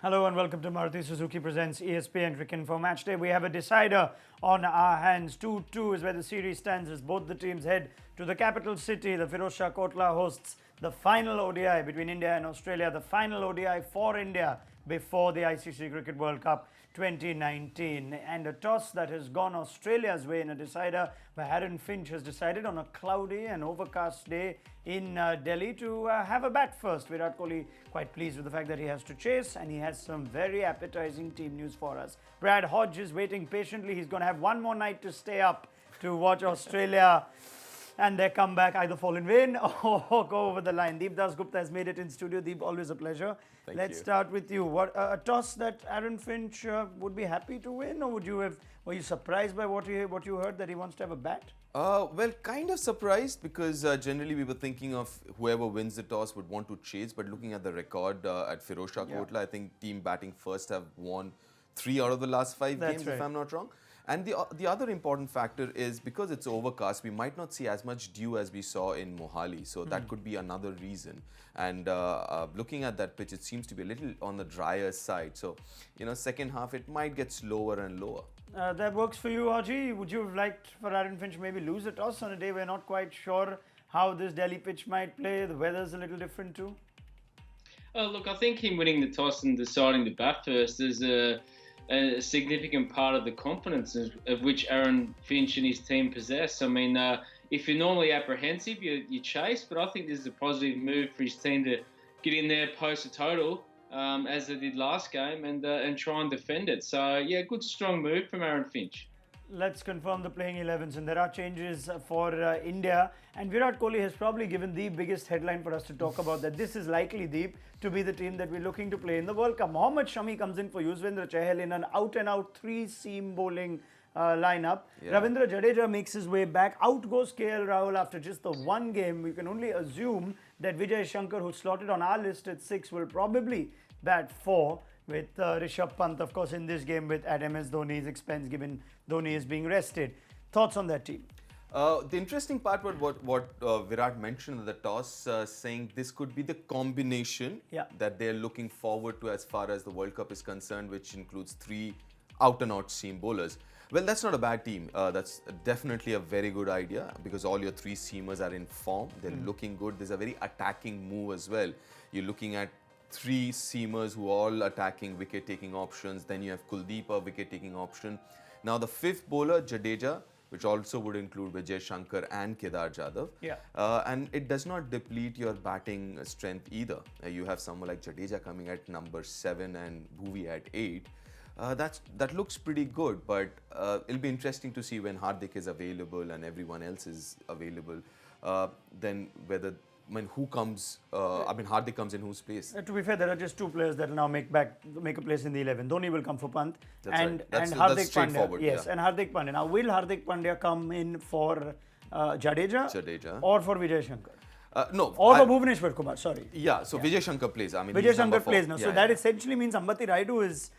Hello and welcome to Maruti Suzuki presents ESPN Cricinfo Matchday. We have a decider on our hands. 2-2 is where the series stands as both the teams head to the capital city. The Firozshah Kotla hosts the final ODI between India and Australia, the final ODI for India before the ICC Cricket World Cup 2019. And a toss that has gone Australia's way in a decider where Aaron Finch has decided on a cloudy and overcast day in Delhi to have a bat first. Virat Kohli quite pleased with the fact that he has to chase, and he has some very appetizing team news for us. Brad Hodge is waiting patiently. He's going to have one more night to stay up to watch Australia and their comeback either fall in vain or go over the line. Deep Das Gupta has made it in studio. Deep, always a pleasure. Let's start with you. What a toss that Aaron Finch would be happy to win, or were you surprised by what you heard that he wants to have a bat? Well, kind of surprised because generally we were thinking of whoever wins the toss would want to chase. But looking at the record at Firozshah Kotla, I think team batting first have won 3 out of the last 5 games, if I'm not wrong. And the other important factor is because it's overcast, we might not see as much dew as we saw in Mohali. So that could be another reason. And looking at that pitch, it seems to be a little on the drier side. So, second half, it might get slower and lower. That works for you, Haji. Would you have liked for Aaron Finch maybe lose a toss on a day we're not quite sure how this Delhi pitch might play? The weather's a little different too. Look, I think him winning the toss and deciding to bat first is a significant part of the confidence of which Aaron Finch and his team possess. I mean, if you're normally apprehensive, you chase, but I think this is a positive move for his team to get in there, post a total, as they did last game, and try and defend it. So, yeah, good strong move from Aaron Finch. Let's confirm the playing 11s, and there are changes for India. And Virat Kohli has probably given the biggest headline for us to talk about, that this is likely, Deep, to be the team that we're looking to play in the World Cup. Mohammad Shami comes in for Yuzvendra Chahal in an out-and-out 3-seam bowling lineup. Yeah. Ravindra Jadeja makes his way back. Out goes KL Rahul after just the one game. We can only assume that Vijay Shankar, who's slotted on our list at 6, will probably bat 4. With Rishabh Pant, of course, in this game at MS Dhoni's expense, given Dhoni is being rested. Thoughts on that team? The interesting part was what Virat mentioned in the toss, saying this could be the combination that they're looking forward to as far as the World Cup is concerned, which includes 3 out-and-out seam bowlers. Well, that's not a bad team. That's definitely a very good idea because all your 3 seamers are in form. They're looking good. There's a very attacking move as well. You're looking at 3 seamers who are all attacking wicket-taking options. Then you have Kuldeep, a wicket-taking option. Now the 5th bowler, Jadeja, which also would include Vijay Shankar and Kedar Jadhav. Yeah. And it does not deplete your batting strength either. You have someone like Jadeja coming at number 7 and Bhuvi at 8. That looks pretty good, but it'll be interesting to see when Hardik is available and everyone else is available. Then who comes? Hardik comes in whose place? To be fair, there are just 2 players that will now make a place in the 11. Dhoni will come for Pant, and Hardik Pandya. Yes, and Hardik Pandya. Now, will Hardik Pandya come in for Jadeja, or for Vijay Shankar? No. Or for Bhuvneshwar Kumar, sorry. Yeah, so Vijay Shankar plays. Vijay Shankar plays now. So that essentially means Ambati Rayudu is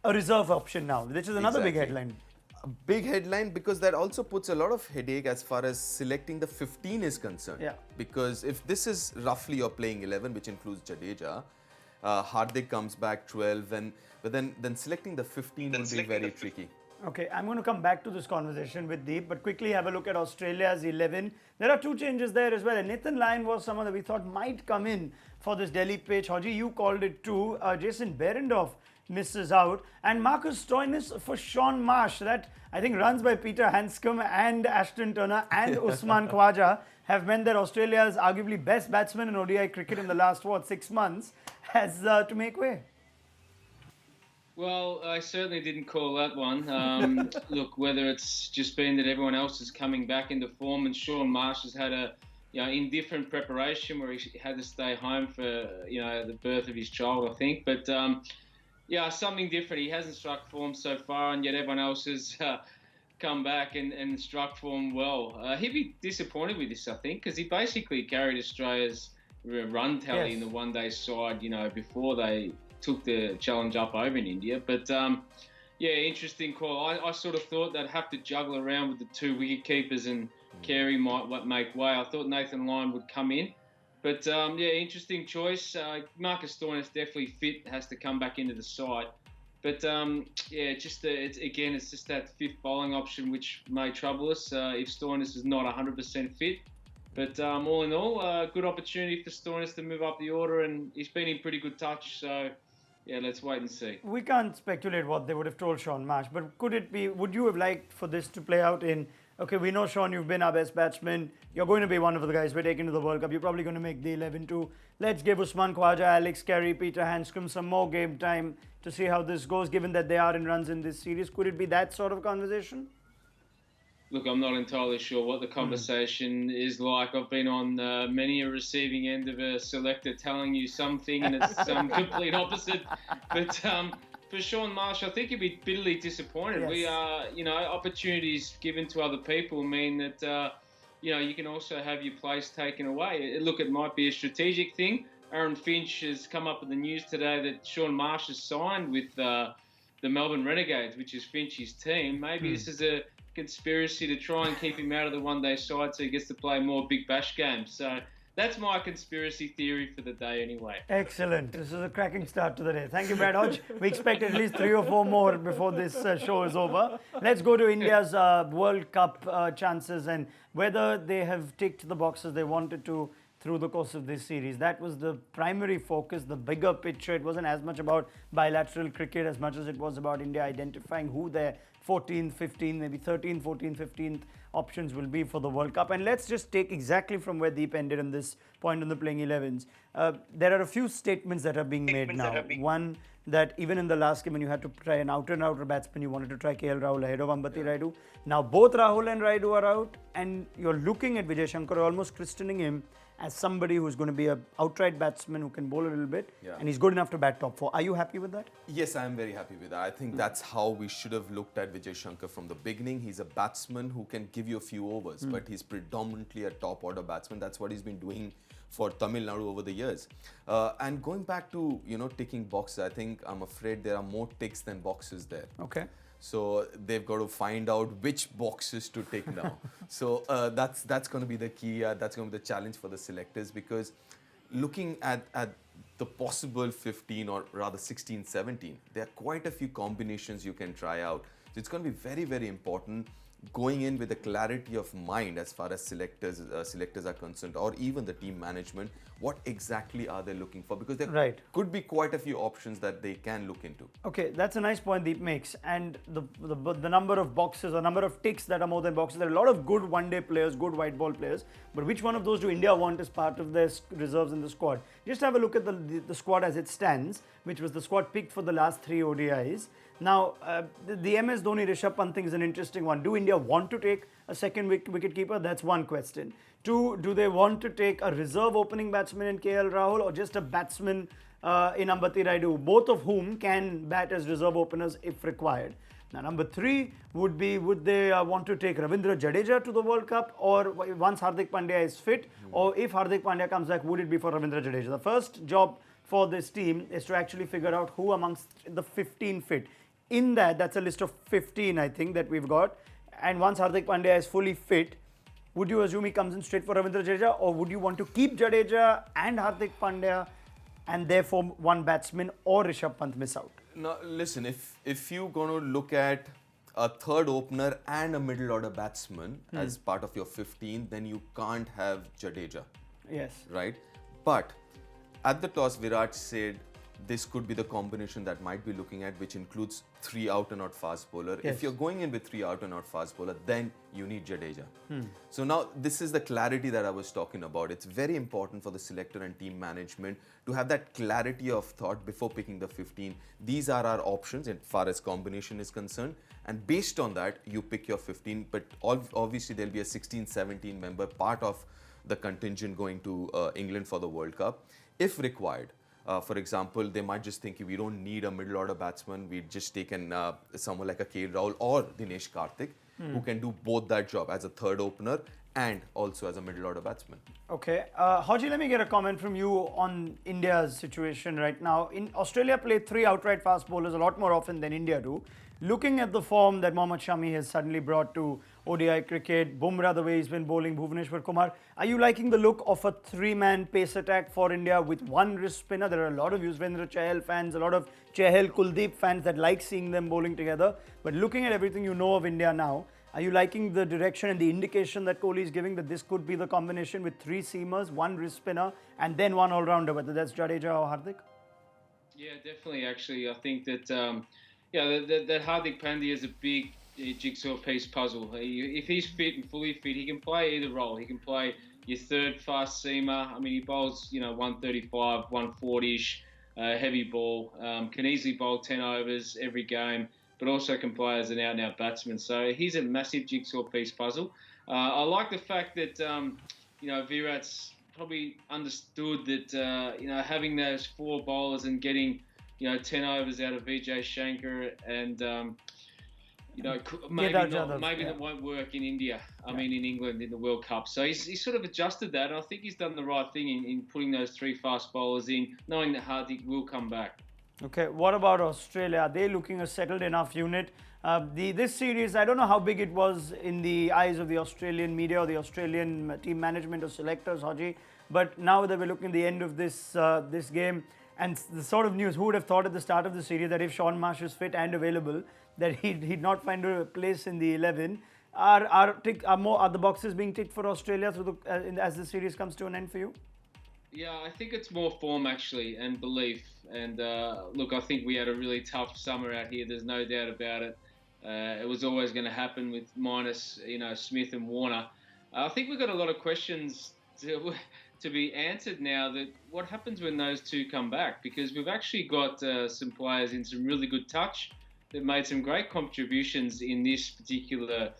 a reserve option now, which is another big headline. A big headline because that also puts a lot of headache as far as selecting the 15 is concerned. Yeah. Because if this is roughly your playing 11, which includes Jadeja, Hardik comes back 12, but then selecting the 15 will be very tricky. Okay, I'm going to come back to this conversation with Deep, but quickly have a look at Australia's 11. There are 2 changes there as well. And Nathan Lyon was someone that we thought might come in for this Delhi pitch. Haji, you called it too. Jason Behrendorff misses out, and Marcus Stoinis for Sean Marsh. That, I think, runs by Peter Hanscom and Ashton Turner and Usman Khwaja have meant that Australia's arguably best batsman in ODI cricket in the last 6 months has to make way. Well, I certainly didn't call that one. Look, whether it's just been that everyone else is coming back into form, and Sean Marsh has had a indifferent preparation where he had to stay home for the birth of his child, I think, but. Something different. He hasn't struck form so far, and yet everyone else has come back and struck form well. He'd be disappointed with this, I think, because he basically carried Australia's run tally in the one-day side, before they took the challenge up over in India. But, interesting call. I sort of thought they'd have to juggle around with the 2 wicket keepers and Carey might make way. I thought Nathan Lyon would come in. But yeah, interesting choice. Marcus Stoinis definitely fit, has to come back into the side. But yeah, it's just that fifth bowling option which may trouble us if Stoinis is not 100% fit. But all in all, good opportunity for Stoinis to move up the order, and he's been in pretty good touch. So yeah, let's wait and see. We can't speculate what they would have told Sean Marsh, but could it be, would you have liked for this to play out in, okay, we know, Sean, you've been our best batsman, you're going to be one of the guys we're taking to the World Cup, you're probably going to make the 11 too. Let's give Usman Khwaja, Alex Carey, Peter Handscomb some more game time to see how this goes, given that they are in runs in this series. Could it be that sort of conversation? Look, I'm not entirely sure what the conversation is like. I've been on many a receiving end of a selector telling you something and it's some complete opposite. But for Sean Marsh, I think he'd be bitterly disappointed. Yes. We are, opportunities given to other people mean that, you can also have your place taken away. Look, it might be a strategic thing. Aaron Finch has come up with the news today that Sean Marsh has signed with the Melbourne Renegades, which is Finch's team. Maybe this is a conspiracy to try and keep him out of the one-day side so he gets to play more Big Bash games. So that's my conspiracy theory for the day anyway. Excellent. This is a cracking start to the day. Thank you, Brad Hodge. We expect at least 3 or 4 more before this show is over. Let's go to India's World Cup chances and whether they have ticked the boxes they wanted to through the course of this series. That was the primary focus, the bigger picture. It wasn't as much about bilateral cricket as much as it was about India identifying who their 14th, 15th, maybe 13th, 14th, 15th options will be for the World Cup. And let's just take exactly from where Deep ended on this point on the playing 11s. There are a few statements that are being made now. One, that even in the last game when you had to try an outer batsman, you wanted to try KL Rahul ahead of Ambati Rayudu. Now both Rahul and Rayudu are out and you're looking at Vijay Shankar almost christening him as somebody who's going to be an outright batsman who can bowl a little bit, and he's good enough to bat top 4. Are you happy with that? Yes, I am very happy with that. I think that's how we should have looked at Vijay Shankar from the beginning. He's a batsman who can give you a few overs, but he's predominantly a top order batsman. That's what he's been doing for Tamil Nadu over the years. And going back to, ticking boxes, I think I'm afraid there are more ticks than boxes there. Okay. So they've got to find out which boxes to tick now. So that's going to be the key. That's going to be the challenge for the selectors because looking at the possible 15 or rather 16, 17, there are quite a few combinations you can try out. So it's going to be very, very important going in with a clarity of mind as far as selectors are concerned or even the team management. What exactly are they looking for? Because there could be quite a few options that they can look into. Okay, that's a nice point Deep makes. And the number of boxes or number of ticks that are more than boxes, there are a lot of good one-day players, good white ball players. But which one of those do India want as part of their reserves in the squad? Just have a look at the squad as it stands, which was the squad picked for the last 3 ODIs. Now, the MS Dhoni Rishabh Pant thing is an interesting one. Do India want to take a second wicket keeper? That's one question. 2, do they want to take a reserve opening batsman in KL Rahul or just a batsman in Ambati Rayudu, both of whom can bat as reserve openers if required? Now, number 3 would be, would they want to take Ravindra Jadeja to the World Cup or once Hardik Pandya is fit, or if Hardik Pandya comes back, would it be for Ravindra Jadeja? The first job for this team is to actually figure out who amongst the 15 fit. In that's a list of 15, I think, that we've got. And once Hardik Pandya is fully fit, would you assume he comes in straight for Ravindra Jadeja, or would you want to keep Jadeja and Hardik Pandya and therefore one batsman or Rishabh Pant miss out? Now, listen, if you're going to look at a third opener and a middle order batsman as part of your 15, then you can't have Jadeja. Yes. Right? But at the toss, Virat said this could be the combination that might be looking at, which includes 3 out and out fast bowler. Yes. If you're going in with 3 out and out fast bowler, then you need Jadeja. So now this is the clarity that I was talking about. It's very important for the selector and team management to have that clarity of thought before picking the 15. These are our options as far as combination is concerned. And based on that, you pick your 15. But obviously, there'll be a 16, 17 member part of the contingent going to England for the World Cup, if required. For example, they might just think we don't need a middle order batsman. We've just taken someone like a KL Rahul or Dinesh Karthik who can do both that job as a third opener and also as a middle order batsman. Okay. Haji, let me get a comment from you on India's situation right now. In Australia played 3 outright fast bowlers a lot more often than India do. Looking at the form that Mohammad Shami has suddenly brought to ODI cricket, Bumrah the way he's been bowling, Bhuvneshwar Kumar, are you liking the look of a 3-man pace attack for India with one wrist spinner? There are a lot of Yuzvendra Chahal fans, a lot of Chahal Kuldeep fans that like seeing them bowling together. But looking at everything you know of India now, are you liking the direction and the indication that Kohli is giving that this could be the combination with 3 seamers, 1 wrist spinner, and then 1 all-rounder, whether that's Jadeja or Hardik? Yeah, definitely. Actually, I think that that Hardik Pandya is a big jigsaw piece puzzle. If he's fit and fully fit, he can play either role. He can play your third fast seamer. I mean, he bowls 135, 140ish, heavy ball. Can easily bowl 10 overs every game, but also can play as an out-and-out batsman. So he's a massive jigsaw piece puzzle. I like the fact that Virat's probably understood that having those 4 bowlers and getting 10 overs out of Vijay Shankar and maybe that won't work in India. I mean, in England in the World Cup. So he's sort of adjusted that, and I think he's done the right thing in putting those 3 fast bowlers in, knowing that Hardik will come back. Okay, what about Australia? Are they looking a settled enough unit? This series, I don't know how big it was in the eyes of the Australian media or the Australian team management or selectors, Haji, but now that we're looking at the end of this game, and the sort of news, who would have thought at the start of the series that if Sean Marsh is fit and available, that he'd not find a place in the 11? Are the boxes being ticked for Australia as the series comes to an end for you? Yeah, I think it's more form actually and belief. And look, I think we had a really tough summer out here. There's no doubt about it. It was always going to happen with minus Smith and Warner. I think we've got a lot of questions to be answered now. That what happens when those 2 come back? Because we've actually got some players in some really good touch that made some great contributions in this particular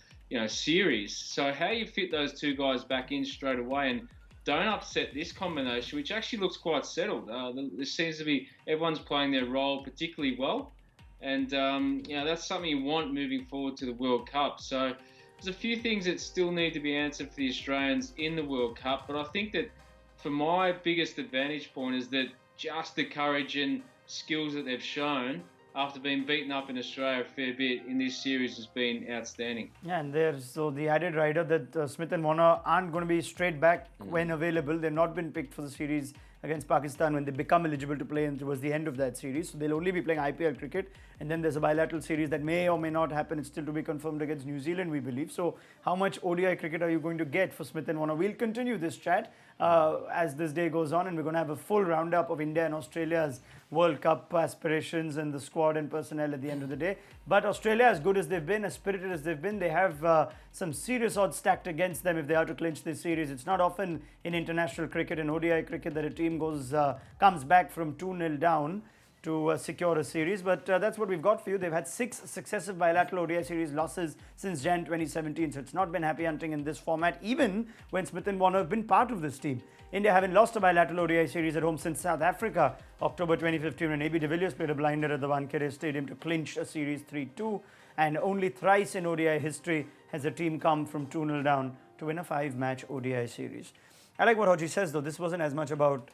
series. So how you fit those 2 guys back in straight away and don't upset this combination, which actually looks quite settled. There seems to be everyone's playing their role particularly well, and that's something you want moving forward to the World Cup. So there's a few things that still need to be answered for the Australians in the World Cup, but I think that for my biggest advantage point is that just the courage and skills that they've shown after being beaten up in Australia a fair bit in this series has been outstanding. Yeah, and there's the added rider that Smith and Warner aren't going to be straight back when available. They've not been picked for the series against Pakistan when they become eligible to play towards the end of that series. So they'll only be playing IPL cricket. And then there's a bilateral series that may or may not happen. It's still to be confirmed against New Zealand, we believe. So how much ODI cricket are you going to get for Smith and Warner? We'll continue this chat as this day goes on, and we're going to have a full roundup of India and Australia's World Cup aspirations and the squad and personnel at the end of the day. But Australia, as good as they've been, as spirited as they've been, they have some serious odds stacked against them if they are to clinch this series. It's not often in international cricket and ODI cricket that a team comes back from 2-0 down to secure a series, but that's what we've got for you. They've had 6 successive bilateral ODI series losses since Jan 2017, so it's not been happy hunting in this format, even when Smith and Warner have been part of this team. India haven't lost a bilateral ODI series at home since South Africa, October 2015, when AB de Villiers played a blinder at the Wankhede Stadium to clinch a series 3-2, and only thrice in ODI history has a team come from 2-0 down to win a 5-match ODI series. I like what Haji says, though. This wasn't as much about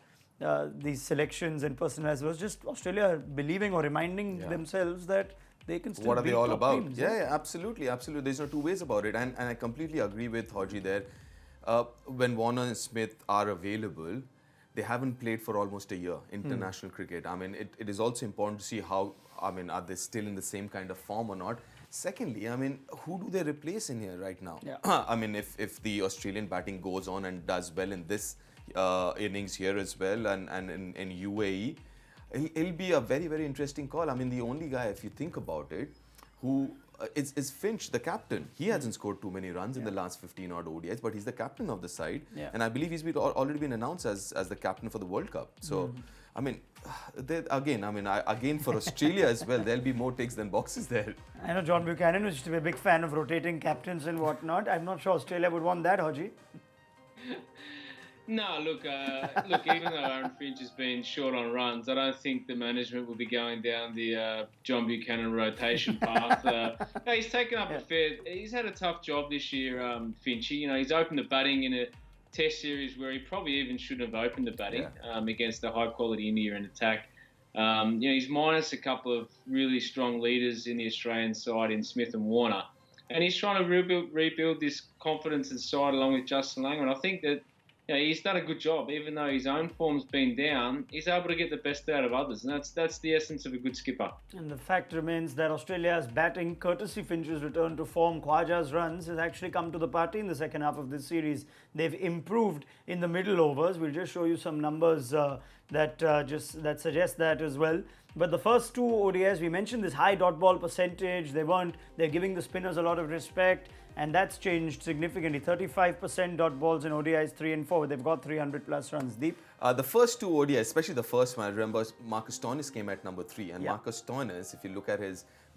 these selections and personnel as was just Australia believing or reminding themselves that they can still what are beat they all top about? Teams, Yeah, absolutely. There's no 2 ways about it, and I completely agree with Haji there. When Warner and Smith are available, they haven't played for almost a year in international cricket. I mean, it is also important to see how, are they still in the same kind of form or not? Secondly, who do they replace in here right now? Yeah. If the Australian batting goes on and does well in this innings here as well and in UAE, it'll be a very, very interesting call. The only guy, if you think about it, who is Finch, the captain. He hasn't scored too many runs in the last 15 odd ODIs, but he's the captain of the side. Yeah. And I believe he's already been announced as the captain for the World Cup. So, again for Australia as well, there'll be more ticks than boxes there. I know John Buchanan used to be a big fan of rotating captains and whatnot. I'm not sure Australia would want that, Haji. No, look. Even though Aaron Finch has been short on runs, I don't think the management will be going down the John Buchanan rotation path. No, he's taken up He's had a tough job this year, Finchy. You know, he's opened the batting in a Test series where he probably even shouldn't have opened the batting against the high-quality India in attack. You know, he's minus a couple of really strong leaders in the Australian side in Smith and Warner, and he's trying to rebuild this confidence and side along with Justin Langer. And I think that, you know, he's done a good job. Even though his own form's been down, he's able to get the best out of others, and that's the essence of a good skipper. And the fact remains that Australia's batting, courtesy Finch's return to form, Khwaja's runs, has actually come to the party in the second half of this series. They've improved in the middle overs. We'll just show you some numbers that suggest that as well. But the first two ODIs, we mentioned this high dot ball percentage. They're giving the spinners a lot of respect, and that's changed significantly. 35% dot balls in ODIs 3 and 4. They've got 300 plus runs. Deep? The first two ODIs, especially the first one, I remember Marcus Stoinis came at number 3. And Marcus Stoinis, if you look at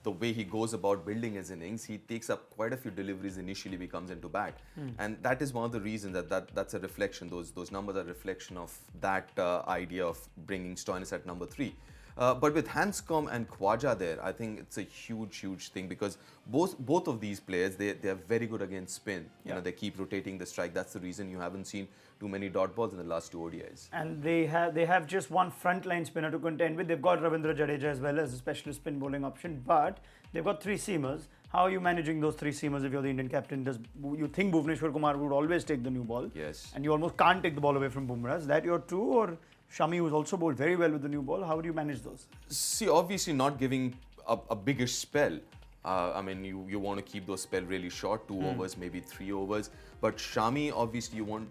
the way he goes about building his innings, he takes up quite a few deliveries initially he comes into bat. And that is one of the reasons that's a reflection. Those numbers are a reflection of that idea of bringing Stoinis at number 3. But with Hanscom and Khwaja there, I think it's a huge thing, because both of these players, they are very good against spin. You know, they keep rotating the strike. That's the reason you haven't seen too many dot balls in the last two ODIs. And they have just one frontline spinner to contend with. They've got Ravindra Jadeja as well as a specialist spin bowling option, but they've got 3 seamers. How are you managing those 3 seamers if you're the Indian captain? You think Bhuvneshwar Kumar would always take the new ball? Yes. And you almost can't take the ball away from Bumrah. Is that your true, or Shami, who's also bowled very well with the new ball? How do you manage those? See, obviously not giving a bigger spell. I mean, you want to keep those spell really short, 2 overs, maybe 3 overs. But Shami, obviously, you want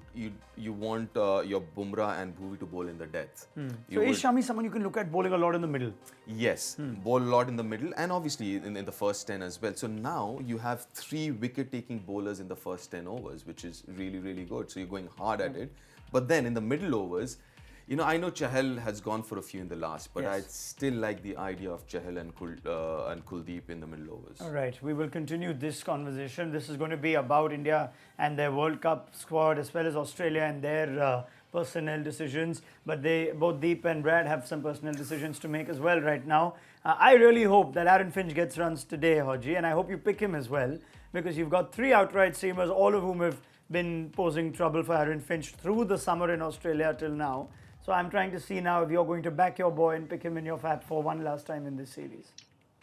your Bumrah and Bhuvi to bowl in the depth. So is Shami someone you can look at bowling a lot in the middle? Yes, bowl a lot in the middle, and obviously in the first 10 as well. So now you have 3 wicket-taking bowlers in the first 10 overs, which is really good. So you're going hard at it. But then in the middle overs, you know, I know Chahal has gone for a few in the last, but I still like the idea of Chahal and Kuldeep in the middle overs. All right, we will continue this conversation. This is going to be about India and their World Cup squad, as well as Australia and their personnel decisions. But both Deep and Brad have some personnel decisions to make as well right now. I really hope that Aaron Finch gets runs today, Haji, and I hope you pick him as well, because you've got 3 outright seamers, all of whom have been posing trouble for Aaron Finch through the summer in Australia till now. So I'm trying to see now if you're going to back your boy and pick him in your fab for one last time in this series.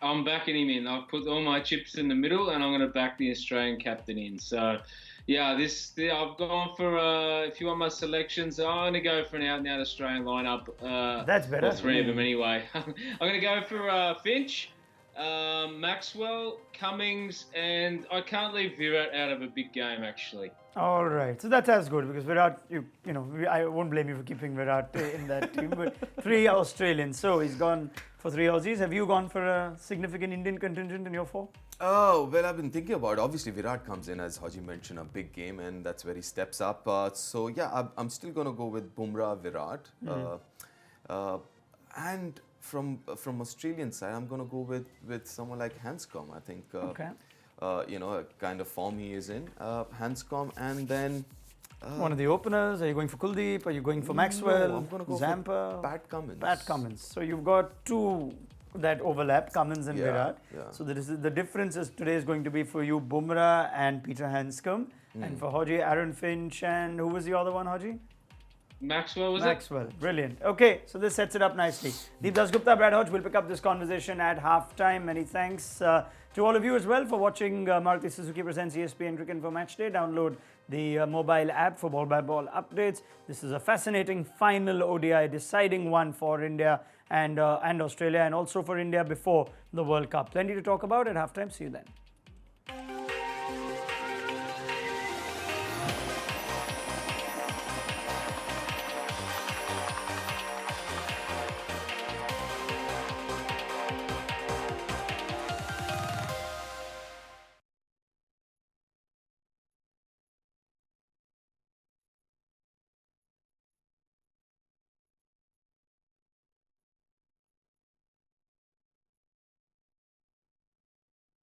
I'm backing him in. I've put all my chips in the middle, and I'm going to back the Australian captain in. So, yeah, I've gone for, if you want my selections, I'm going to go for an out-and-out Australian lineup. That's better. Or 3 of them anyway. I'm going to go for Finch, Maxwell, Cummings, and I can't leave Virat out of a big game, actually. All right, so that's as good, because Virat, I won't blame you for keeping Virat in that team, but 3 Australians. So he's gone for 3 Aussies. Have you gone for a significant Indian contingent in your 4? Oh, well, I've been thinking about it. Obviously, Virat comes in, as Haji mentioned, a big game, and that's where he steps up. So, yeah, I'm still going to go with Bumrah, Virat. And from Australian side, I'm going to go with someone like Hanscom. I think, a kind of form he is in. Hanscom, and then... one of the openers. Are you going for Kuldeep? Are you going for Maxwell? No, I'm going to go Zampa? for Pat Cummins. Pat Cummins. So you've got 2 that overlap, Cummins and Virat. Yeah. So the difference is today is going to be for you, Bumrah and Peter Hanscom. And for Haji, Aaron Finch, and who was the other one, Haji? Maxwell, was Maxwell. Brilliant. Okay, so this sets it up nicely. Deep Das Gupta, Brad Hodge will pick up this conversation at halftime. Many thanks to all of you as well for watching Maruti Suzuki presents ESPN Cricinfo Matchday. Download the mobile app for ball-by-ball updates. This is a fascinating final ODI, deciding one for India and Australia, and also for India before the World Cup. Plenty to talk about at halftime. See you then.